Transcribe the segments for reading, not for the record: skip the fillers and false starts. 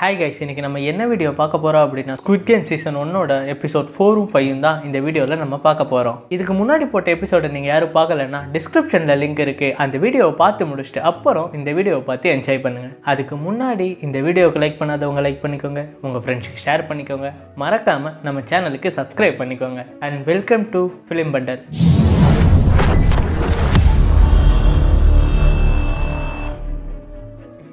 Hi guys, இன்றைக்கி நம்ம என்ன வீடியோ பார்க்க போகிறோம் அப்படின்னா ஸ்குவிட் கேம் சீசன் 1 எபிசோட் 4 5 தான் இந்த வீடியோவில் நம்ம பார்க்க போகிறோம். இதுக்கு முன்னாடி போட்ட எபிசோடை நீங்கள் யாரும் பார்க்கலன்னா டிஸ்கிரிப்ஷனில் லிங்க் இருக்குது. அந்த வீடியோவை பார்த்து முடிச்சுட்டு அப்புறம் இந்த வீடியோவை பார்த்து என்ஜாய் பண்ணுங்கள். அதுக்கு முன்னாடி இந்த வீடியோவுக்கு லைக் பண்ணாதவங்க லைக் பண்ணிக்கோங்க, உங்கள் ஃப்ரெண்ட்ஸுக்கு ஷேர் பண்ணிக்கோங்க, மறக்காமல் நம்ம சேனலுக்கு சப்ஸ்கிரைப் பண்ணிக்கோங்க. And welcome to film bundle.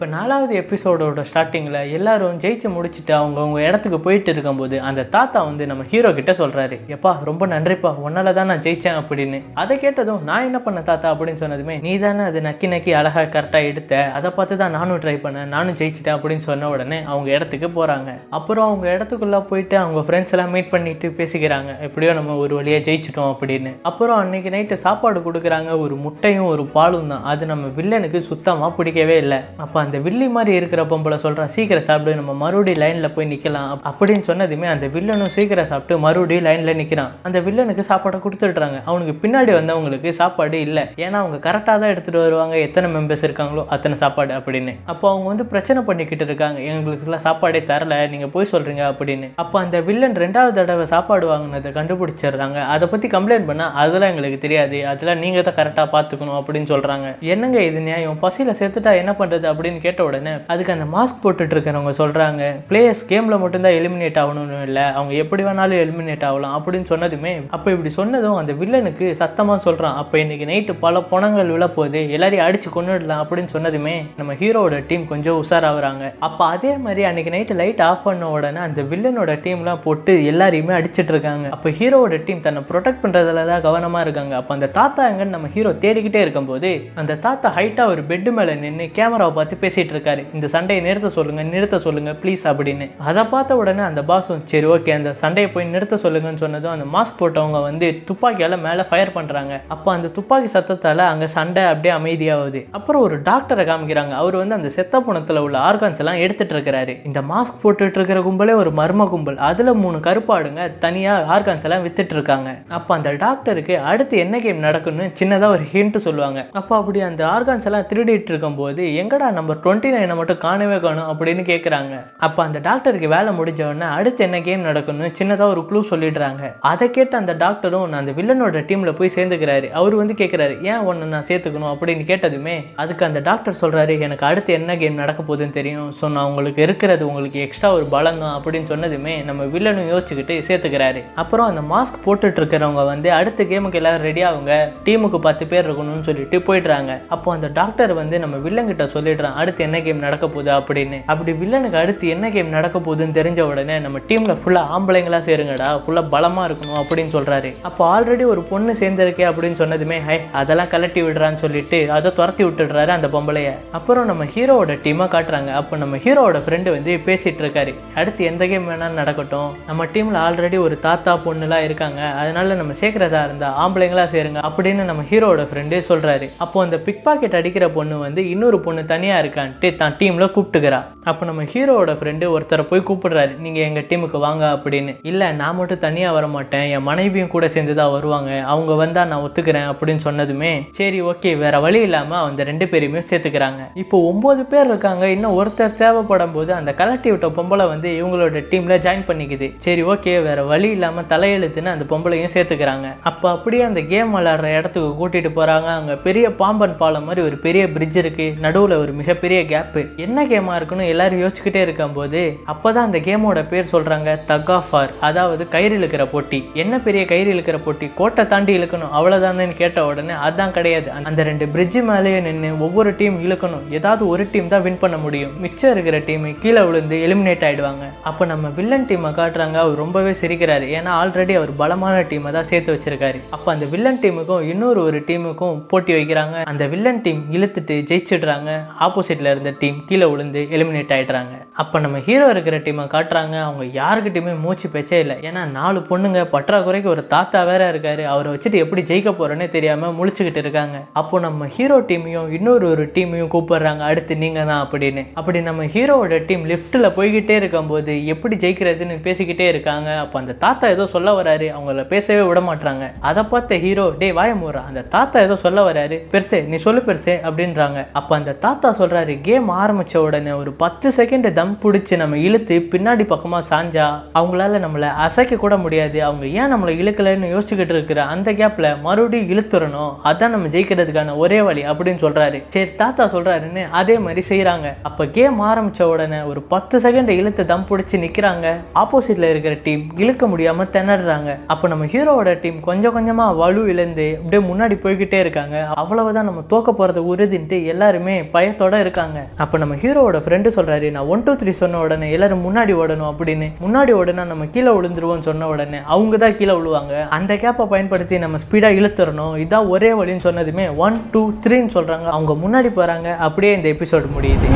இப்போ 4வது எபிசோடோட ஸ்டார்டிங்கில் எல்லாரும் ஜெயிச்சு முடிச்சுட்டு அவங்க இடத்துக்கு போயிட்டு இருக்கும்போது அந்த தாத்தா வந்து நம்ம ஹீரோ கிட்ட சொல்கிறாரு, எப்பா ரொம்ப நன்றிப்பா, உன்னால தான் நான் ஜெயித்தேன் அப்படின்னு. அதை கேட்டதும் நான் என்ன பண்ண தாத்தா அப்படின்னு சொன்னதுமே, நீ தானே அது நக்கி நக்கி அழகாக கரெக்டாக எடுத்த, அதை பார்த்து தான் நானும் ட்ரை பண்ணேன், நானும் ஜெயிச்சிட்டேன் அப்படின்னு சொன்ன உடனே அவங்க இடத்துக்கு போகிறாங்க. அப்புறம் அவங்க இடத்துக்குள்ளே போயிட்டு அவங்க ஃப்ரெண்ட்ஸ் எல்லாம் மீட் பண்ணிட்டு பேசிக்கிறாங்க, எப்படியோ நம்ம ஒரு வழியாக ஜெயிச்சிட்டோம் அப்படின்னு. அப்புறம் அன்னைக்கு நைட்டு சாப்பாடு கொடுக்குறாங்க, ஒரு முட்டையும் ஒரு பாலும் தான். அது நம்ம வில்லனுக்கு சுத்தமாக பிடிக்கவே இல்லை. அப்போ அந்த வில்லி மாதிரி இருக்கிற பொம்பளை சொல்கிறா, சீக்கிரம் சாப்பிடு, நம்ம மறுபடியும் லைனில் போய் நிற்கலாம் அப்படின்னு சொன்னதுமே அந்த வில்லனும் சீக்கிரம் சாப்பிட்டு மறுபடியும் லைனில் நிற்கிறான். அந்த வில்லனுக்கு சாப்பாடை கொடுத்துட்றாங்க. அவனுக்கு பின்னாடி வந்தவங்களுக்கு சாப்பாடு இல்லை, ஏன்னா அவங்க கரெக்டாக தான் எடுத்துகிட்டு வருவாங்க, எத்தனை மெம்பர்ஸ் இருக்காங்களோ அத்தனை சாப்பாடு அப்படின்னு. அப்போ அவங்க வந்து பிரச்சனை பண்ணிக்கிட்டு இருக்காங்க, எங்களுக்குலாம் சாப்பாடே தரல, நீங்கள் போய் சொல்கிறீங்க அப்படின்னு. அப்போ அந்த வில்லன் 2வது தடவை சாப்பாடு வாங்கினதை கண்டுபிடிச்சிடுறாங்க. அதை பற்றி கம்ப்ளைண்ட் பண்ணால் அதெல்லாம் எங்களுக்கு தெரியாது, அதெல்லாம் நீங்கள் தான் கரெக்டாக பார்த்துக்கணும் அப்படின்னு சொல்கிறாங்க. என்னங்க இது நியாயம், பசியில் சேர்த்துட்டா என்ன பண்ணுறது அப்படின்னு கேட்ட உடனே அதுக்கு அந்த மாஸ்க் போட்டுட்டு இருக்கிறவங்க சொல்றாங்க, பிளேயர்ஸ் கேம்ல மட்டும்தான் எலிமினேட் ஆகணும்னு இல்லை, அவங்க எப்படி வேணாலும் எலிமினேட் ஆகலாம் அப்படின்னு சொன்னதுமே, அப்போ இப்படி சொன்னதும் அந்த வில்லனுக்கு சத்தமா சொல்றான், அப்போ இன்னைக்கு நைட்டு பல பணங்கள் விழப்போகுது, எல்லாரையும் அடிச்சு கொண்டுடலாம் அப்படின்னு சொன்னதுமே நம்ம ஹீரோட டீம் கொஞ்சம் உஷாராகிறாங்க. அப்போ அதே மாதிரி அன்னைக்கு நைட்டு லைட் ஆஃப் பண்ண உடனே அந்த வில்லனோட டீம்லாம் போட்டு எல்லாரையுமே அடிச்சிட்டு இருக்காங்க. அப்போ ஹீரோட டீம் தன்னை ப்ரொடெக்ட் பண்றதுல தான் கவனமா இருக்காங்க. அப்போ அந்த தாத்தா எங்கன்னு நம்ம ஹீரோ தேடிக்கிட்டே இருக்கும்போது அந்த தாத்தா ஹைட்டா ஒரு பெட் மேல நின்று கேமராவை பார்த்து பேசிட்டு இருக்காரு, இந்த சண்டையை நிறுத்த சொல்லுங்க ப்ளீஸ் அப்படின்னு. அதை பார்த்த உடனே அந்த பாஸும் சரி ஓகே அந்த சண்டையை போய் நிறுத்த சொல்லுங்கன்னு சொன்னதும் அந்த மாஸ்க் போட்டவங்க வந்து துப்பாக்கியால மேலே ஃபயர் பண்றாங்க. அப்போ அந்த துப்பாக்கி சத்தத்தால அங்க சண்டை அப்படியே அமைதியாகுது. அப்புறம் ஒரு டாக்டரை காமிக்கிறாங்க, அவர் வந்து அந்த செத்த புணத்துல உள்ள ஆர்கான்ஸ் எல்லாம் எடுத்துட்டு இருக்கிறாரு. இந்த மாஸ்க் போட்டுட்டு இருக்கிற கும்பலே ஒரு மர்ம கும்பல், அதுல 3 கருப்பாடுங்க தனியா ஆர்கான்ஸ் எல்லாம் வித்துட்டு இருக்காங்க. அப்போ அந்த டாக்டருக்கு அடுத்து என்ன கேம் நடக்குன்னு சின்னதா ஒரு ஹிண்ட் சொல்லுவாங்க. அப்போ அப்படி அந்த ஆர்கான்ஸ் எல்லாம் திருடிட்டு இருக்கும் போது எங்கடா நம்பர் 29 மட்டும் காணவே காணும் அப்படின்னு கேட்குறாங்க. அப்போ அந்த டாக்டருக்கு வேலை முடிஞ்ச உடனே அடுத்து என்ன கேம் நடக்கும்னு சின்னதாக ஒரு க்ளூ சொல்லிடுறாங்க. அதை கேட்டு அந்த டாக்டரும் நான் அந்த வில்லனோட டீமில் போய் சேர்ந்துக்கிறாரு. அவர் வந்து கேட்குறாரு, ஏன் ஒன்று நான் சேர்த்துக்கணும் அப்படின்னு கேட்டதுமே அதுக்கு அந்த டாக்டர் சொல்கிறாரு, எனக்கு அடுத்து என்ன கேம் நடக்க போகுதுன்னு தெரியும், ஸோ நான் உங்களுக்கு இருக்கிறது உங்களுக்கு எக்ஸ்ட்ரா ஒரு பலம் தான் அப்படின்னு சொன்னதுமே நம்ம வில்லனும் யோசிச்சுக்கிட்டு சேர்த்துக்கிறாரு. அப்புறம் அந்த மாஸ்க் போட்டுட்டு இருக்கிறவங்க வந்து அடுத்த கேமுக்கு எல்லாரும் ரெடி ஆகுங்க, டீமுக்கு 10 பேர் இருக்கணும்னு சொல்லிட்டு போயிடுறாங்க. அப்போ அந்த டாக்டர் வந்து நம்ம வில்லங்கிட்ட சொல்லிடுறான் அடுத்து என்ன கேம் நடக்க போகுது அப்படின்னு. அப்படி வில்லனுக்கு அடுத்து என்ன கேம் நடக்க போகுதுன்னு தெரிஞ்ச உடனே நம்ம டீம்ல ஃபுல்லா ஆம்பளைங்களா சேருங்கடா, ஃபுல்லா பலமா இருக்கணும் அப்படின்னு சொல்றாரு. அப்போ ஆல்ரெடி ஒரு பொண்ணு சேர்ந்திருக்கே அப்படின்னு சொன்னதுமே அதெல்லாம் கலட்டி விடுறான்னு சொல்லிட்டு அதை துரத்தி விட்டுடுறாரு அந்த பொம்பளைய. அப்புறம் நம்ம ஹீரோவோட டீமா காட்டுறாங்க. அப்போ நம்ம ஹீரோவோட ஃப்ரெண்டு வந்து பேசிட்டு இருக்காரு, அடுத்து எந்த கேம் வேணாலும் நடக்கட்டும், நம்ம டீம்ல ஆல்ரெடி ஒரு தாத்தா பொண்ணுலாம் இருக்காங்க, அதனால நம்ம சேர்க்கிறதா இருந்தா ஆம்பளைங்களா சேருங்க அப்படின்னு நம்ம ஹீரோவோட ஃப்ரெண்டு சொல்றாரு. அப்போ அந்த பிக் பாக்கெட் அடிக்கிற பொண்ணு வந்து இன்னொரு பொண்ணு தனியா இருக்கான்ட்டு தான் டீம்ல கூப்பிட்டுக்கிறா. அப்போ நம்ம ஹீரோவோட ஃப்ரெண்டு ஒருத்தரை போய் கூப்பிடுறாரு, நீங்கள் எங்கள் டீமுக்கு வாங்க அப்படின்னு. இல்லை நான் மட்டும் தனியாக வர மாட்டேன், என் மனைவியும் கூட சேர்ந்து தான் வருவாங்க, அவங்க வந்தால் நான் ஒத்துக்கிறேன் அப்படின்னு சொன்னதுமே சரி ஓகே வேற வழி இல்லாமல் அந்த 2 பேரையுமே சேர்த்துக்கிறாங்க. இப்போ 9 பேர் இருக்காங்க, இன்னும் ஒருத்தர் தேவைப்படும் போது அந்த கலெக்டிவ் விட்ட பொம்பளை வந்து இவங்களோட டீமில் ஜாயின் பண்ணிக்குது. சரி ஓகே வேற வழி இல்லாமல் தலையெழுத்துன்னு அந்த பொம்பளையும் சேர்த்துக்கிறாங்க. அப்போ அப்படியே அந்த கேம் விளையாடுற இடத்துக்கு கூட்டிகிட்டு போகிறாங்க. அங்கே பெரிய பாம்பன் பாலம் மாதிரி ஒரு பெரிய பிரிட்ஜ் இருக்குது, நடுவில் ஒரு மிகப்பெரிய கேப்பு. என்ன கேமா இருக்குன்னு எல்லாரும் யோசிச்சுக்கிட்டே இருக்கும் போது அப்பதான் அந்த கேமோட பேர் சொல்றாங்க, தக் ஆஃப் வார், அதாவது கயிறு இழுக்கிற போட்டி. என்ன பெரிய கயிறு இழுக்கிற போட்டி, கோட்டை தாண்டி இழுக்கணும் அவ்வளவுதான் கேட்ட உடனே அதான் கிடையாது, அந்த 2 பிரிட்ஜ் மேலேயே நின்று ஒவ்வொரு டீம் இழுக்கணும், ஏதாவது ஒரு டீம் தான் வின் பண்ண முடியும், மிச்சம் இருக்கிற டீம் கீழே விழுந்து எலிமினேட் ஆயிடுவாங்க. அப்போ நம்ம வில்லன் டீமை காட்டுறாங்க, அவர் ரொம்பவே சிரிக்கிறாரு, ஏன்னா ஆல்ரெடி அவர் பலமான டீமை தான் சேர்த்து வச்சிருக்காரு. அப்போ அந்த வில்லன் டீமுக்கும் இன்னொரு டீமுக்கும் போட்டி வைக்கிறாங்க. அந்த வில்லன் டீம் இழுத்துட்டு ஜெயிச்சிடுறாங்க, ஆப்போசிட்ல இருந்த டீம் கீழே விழுந்து எலிமினேட் ஆயிடுறாங்க. அப்போ நம்ம ஹீரோ இருக்கிற டீமை காட்டுறாங்க, அவங்க யாருக்கிட்டையுமே மூச்சு பேச்சே இல்லை, ஏன்னா 4 பொண்ணுங்க பற்றாக்குறைக்கு ஒரு தாத்தா வேற இருக்காரு, அவரை வச்சுட்டு எப்படி ஜெயிக்க போறேன்னே தெரியாம முழிச்சுக்கிட்டு இருக்காங்க. அப்போ நம்ம ஹீரோ டீமையும் இன்னொரு டீமையும் கூப்பிடுறாங்க, அடுத்து நீங்க தான் அப்படின்னு. அப்படி நம்ம ஹீரோவோட டீம் லிஃப்ட்ல போய்கிட்டே இருக்கும்போது எப்படி ஜெயிக்கிறதுன்னு பேசிக்கிட்டே இருக்காங்க. அப்போ அந்த தாத்தா ஏதோ சொல்ல வராரு, அவங்கள பேசவே விட மாட்டாங்க. அதை பார்த்த ஹீரோ டே வாய மூடுறா, அந்த தாத்தா ஏதோ சொல்ல வராரு, பெருசே நீ சொல்லு பெருசே அப்படின்றாங்க. அப்போ அந்த தாத்தா சொல்றாரு, சொல்கிறாரு, கேம் ஆரம்பித்த உடனே ஒரு 10 செகண்ட் தம் பிடிச்சி நம்ம இழுத்து பின்னாடி பக்கமாக சாஞ்சா அவங்களால நம்மளை அசைக்க கூட முடியாது. அவங்க ஏன் நம்மளை இழுக்கலைன்னு யோசிச்சுக்கிட்டு இருக்கிற அந்த கேப்பில் மறுபடியும் இழுத்துறணும், அதான் நம்ம ஜெயிக்கிறதுக்கான ஒரே வழி அப்படின்னு சொல்கிறாரு. சரி தாத்தா சொல்கிறாருன்னு அதே மாதிரி செய்கிறாங்க. அப்போ கேம் ஆரம்பித்த உடனே ஒரு 10 செகண்ட் இழுத்து தம் பிடிச்சி நிற்கிறாங்க. ஆப்போசிட்டில் இருக்கிற டீம் இழுக்க முடியாமல் திணறாங்க. அப்போ நம்ம ஹீரோவோட டீம் கொஞ்சம் கொஞ்சமாக வலு இழந்து அப்படியே முன்னாடி போய்கிட்டே இருக்காங்க. அவ்வளவுதான், நம்ம தோக்க போகிறது உறுதின்ட்டு எல்லாருமே பயத்தோட இருக்காங்க. அப்போ நம்ம ஹீரோவோட ஃப்ரெண்டு சொல்கிறாரு, நான் 1 2 3 சொன்ன உடனே எல்லாரும் முன்னாடி ஓடணும் அப்படின்னு. முன்னாடி ஓடுனா நம்ம கீழே விழுந்துருவோம்னு சொன்ன உடனே அவங்க தான் கீழே விழுவாங்க. அந்த கேப்பை பயன்படுத்தி நம்ம ஸ்பீடாக இழுத்துறணும், இதான் ஒரே வழின்னு சொன்னதுமே 1 2 3ன்னு சொல்கிறாங்க. அவங்க முன்னாடி போகிறாங்க. அப்படியே இந்த எபிசோடு முடியுது.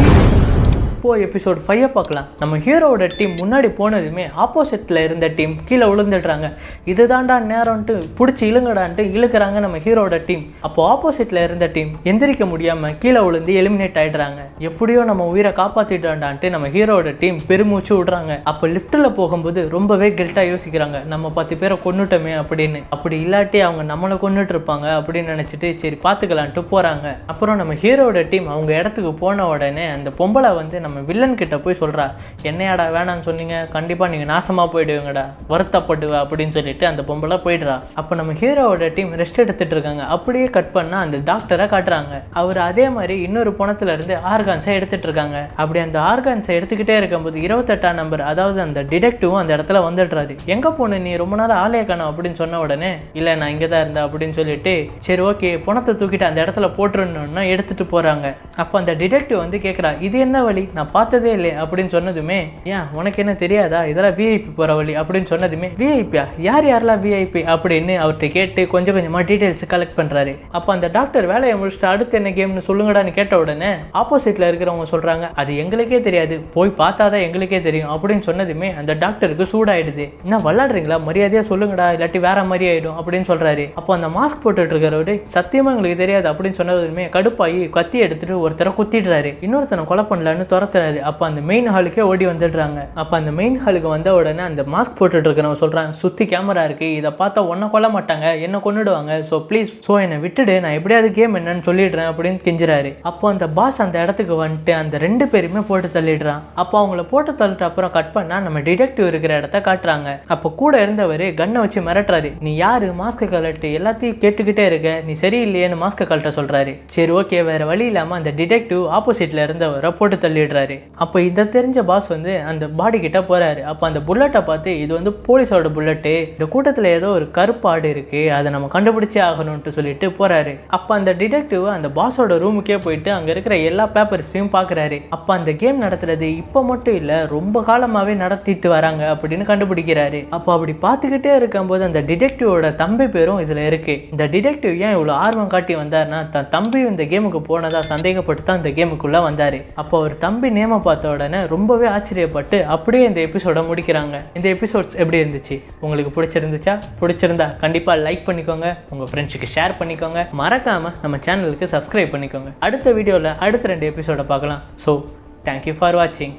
இப்போது எபிசோட் 5 பார்க்கலாம். நம்ம ஹீரோவோட டீம் முன்னாடி போனதுமே ஆப்போசிட்டில் இருந்த டீம் கீழே விழுந்துடுறாங்க. இதுதான்டா நேரம்ட்டு பிடிச்சி இழுங்கடான்ட்டு இழுக்கிறாங்க நம்ம ஹீரோவோட டீம். அப்போது ஆப்போசிட்டில் இருந்த டீம் எந்திரிக்க முடியாமல் கீழே விழுந்து எலிமினேட் ஆகிடுறாங்க. எப்படியோ நம்ம உயிரை காப்பாற்றிட்டோண்டான்ட்டு நம்ம ஹீரோவோட டீம் பெருமூச்சு விடுறாங்க. அப்போ லிஃப்ட்டில் போகும்போது ரொம்பவே கில்ட்டாக யோசிக்கிறாங்க, நம்ம 10 பேரை கொன்னுட்டோமே அப்படின்னு. அப்படி இல்லாட்டி அவங்க நம்மளை கொன்னுட்டு இருப்பாங்க அப்படின்னு நினச்சிட்டு சரி பார்த்துக்கலான்ட்டு போகிறாங்க. அப்புறம் நம்ம ஹீரோவோட டீம் அவங்க இடத்துக்கு போன உடனே அந்த பொம்பளை வந்து நம்ம வில்லன் கிட்ட போய் சொல்கிறா, என்னையாடா வேணான்னு சொன்னீங்க, கண்டிப்பாக நீங்கள் நாசமாக போயிடுவீங்கடா, வருத்தப்படுவா அப்படின்னு சொல்லிட்டு அந்த பொம்பளை போயிடுறா. அப்போ நம்ம ஹீரோவோட டீம் ரெஸ்ட் எடுத்துகிட்டு இருக்காங்க. அப்படியே கட் பண்ணால் அந்த டாக்டரை காட்டுறாங்க. அவர் அதே மாதிரி இன்னொரு பணத்துல இருந்து ஆர்கான்ஸை எடுத்துகிட்டு இருக்காங்க. அப்படி அந்த ஆர்கான்ஸை எடுத்துக்கிட்டே இருக்கும்போது 28ஆம் நம்பர் அதாவது அந்த டிடெக்டிவும் அந்த இடத்துல வந்துடுறாரு. எங்கே போன நீ, ரொம்ப நாள் ஆலய காணோம் அப்படின்னு சொன்ன உடனே இல்லை நான் இங்கே தான் இருந்தேன் அப்படின்னு சொல்லிட்டு சரி ஓகே பணத்தை தூக்கிட்டு அந்த இடத்துல போட்டுருணுன்னா எடுத்துகிட்டு போகிறாங்க. அப்போ அந்த டிடெக்டிவ் வந்து கேட்குறா, இது என்ன வழி, நான் பார்த்ததே இல்லை அப்படின்னு சொன்னதுமே, ஏன் உனக்கு என்ன தெரியாதா, இதெல்லாம் விஐபி போகிற வழி அப்படின்னு சொன்னதுமே, விஐபியா, யார் யாரெல்லாம் விஐபி அப்படின்னு அவர்கிட்ட கேட்டு கொஞ்சம் கொஞ்சமாக டீட்டெயில்ஸ் கலெக்ட் பண்ணுறாரு. அப்போ அந்த டாக்டர் வேலையை முடிச்சுட்டு அடுத்து என்ன கேம்னு சொல்லுங்கடான்னு கேட்ட உடனே ஆப்போசிட்டில் இருக்கிறவங்க சொல்கிறாங்க, அது எங்களுக்கே தெரியாது, போய் பார்த்தா தான் எங்களுக்கே தெரியும் அப்படின்னு சொன்னதுமே அந்த டாக்டருக்கு சூடாயிடுது. என்ன விளாடுறீங்களா, மரியாதையாக சொல்லுங்கடா இல்லாட்டி வேற மாதிரி ஆகிடும் அப்படின்னு சொல்கிறாரு. அப்போ அந்த மாஸ்க் போட்டுட்டு இருக்கிறவரு சத்தியமாக எங்களுக்கு தெரியாது அப்படின்னு சொன்னதுமே கடுப்பாகி கத்தி எடுத்துட்டு ஒருத்தரை குத்திடுறாரு. இன்னொருத்தனை கொலை பண்ணலான்னு துரத்துறாரு. அப்போ அந்த மெயின் ஹாலுக்கே ஓடி வந்துடுறாங்க. அப்போ அந்த மெயின் ஹாலுக்கு வந்த உடனே அந்த மாஸ்க் போட்டுட்டு இருக்கிறவங்க சொல்கிறாங்க, சுற்றி கேமரா இருக்கு, இதை பார்த்தா ஒன்றை கொல்ல மாட்டாங்க, என்ன கொண்டுடுவாங்க, ஸோ ப்ளீஸ் என்னை விட்டுடு, நான் எப்படியாவது கேம் என்னன்னு சொல்லிடுறேன் அப்படின்னு கெஞ்சுறாரு. அப்போ அந்த பாஸ் அந்த இடத்துக்கு வந்துட்டு அந்த 2 பேருமே போட்டு தள்ளிடுறான். அப்போ அவங்கள போட்டு தள்ளிட்டு அப்புறம் கட் பண்ணா நம்ம டிடெக்டிவ் இருக்கிற இடத்த காட்டுறாங்க. அப்போ கூட இருந்தவர் கன்னை வச்சு மிரட்டுறாரு, நீ யாரு, மாஸ்க் கலட்டு, எல்லாத்தையும் கேட்டுக்கிட்டே இருக்க, நீ சரியில்லையேன்னு மாஸ்க் கலட்ட சொல்றாரு. சரி ஓகே வேற வழி இல்லாமல் அந்த டிடெக்டிவ் ஆப்போசிட்ல இருந்தவரை போட்டு தள்ளிடுறாரு. அப்போ இதை தெரிஞ்ச பாஸ் வந்து அந்த பாடி கிட்ட போறாரு. அப்போ அந்த புல்லட்டை பார்த்து, இது வந்து போலீஸோட புல்லட்டு, இந்த கூட்டத்தில் ஏதோ ஒரு கருப்பு ஆடு இருக்கு, அதை நம்ம கண்டுபிடிச்சே ஆகணும்ட்டு சொல்லிட்டு போறாரு. அப்போ அந்த டிடெக்டிவ் அந்த பாஸோட ரூமுக்கே போயிட்டு அங்கே இருக்கிற எல்லா பேப்பர்ஸையும் பார்க்குறாரு. அப்போ அந்த கேம் நடத்துறது இப்போ மட்டும் இல்லை, ரொம்ப காலமாகவே நடத்திட்டு வராங்க அப்படின்னு கண்டுபிடிக்கிறாரு. அப்போ அப்படி பார்த்துக்கிட்டே இருக்கும்போது அந்த டிடெக்டிவோட தம்பி பேரும் இதில் இருக்கு. இந்த டிடெக்டிவ் ஏன் இவ்வளோ ஆர்வம் காட்டி வந்தார்னா, தன் தம்பியும் இந்த கேமுக்கு போனதா சந்தேகப்பட்டு தான் இந்த கேமுக்குள்ளே வந்தார். அப்போ அவர் தம்பி நேமை பார்த்த உடனே ரொம்பவே ஆச்சரியப்பட்டு அப்படியே இந்த எபிசோட முடிக்கிறாங்க. இந்த எபிசோட்ஸ் எப்படி இருந்துச்சு, உங்களுக்கு பிடிச்சிருந்தா கண்டிப்பாக லைக் பண்ணிக்கோங்க, உங்கள் ஃப்ரெண்ட்ஸுக்கு ஷேர் பண்ணிக்கோங்க, மறக்காமல் நம்ம சேனலுக்கு சப்ஸ்கிரைப் பண்ணிக்கோங்க. அடுத்த வீடியோவில் அடுத்த 2 எபிசோட பார்க்கலாம். ஸோ தேங்க்யூ ஃபார் வாட்சிங்.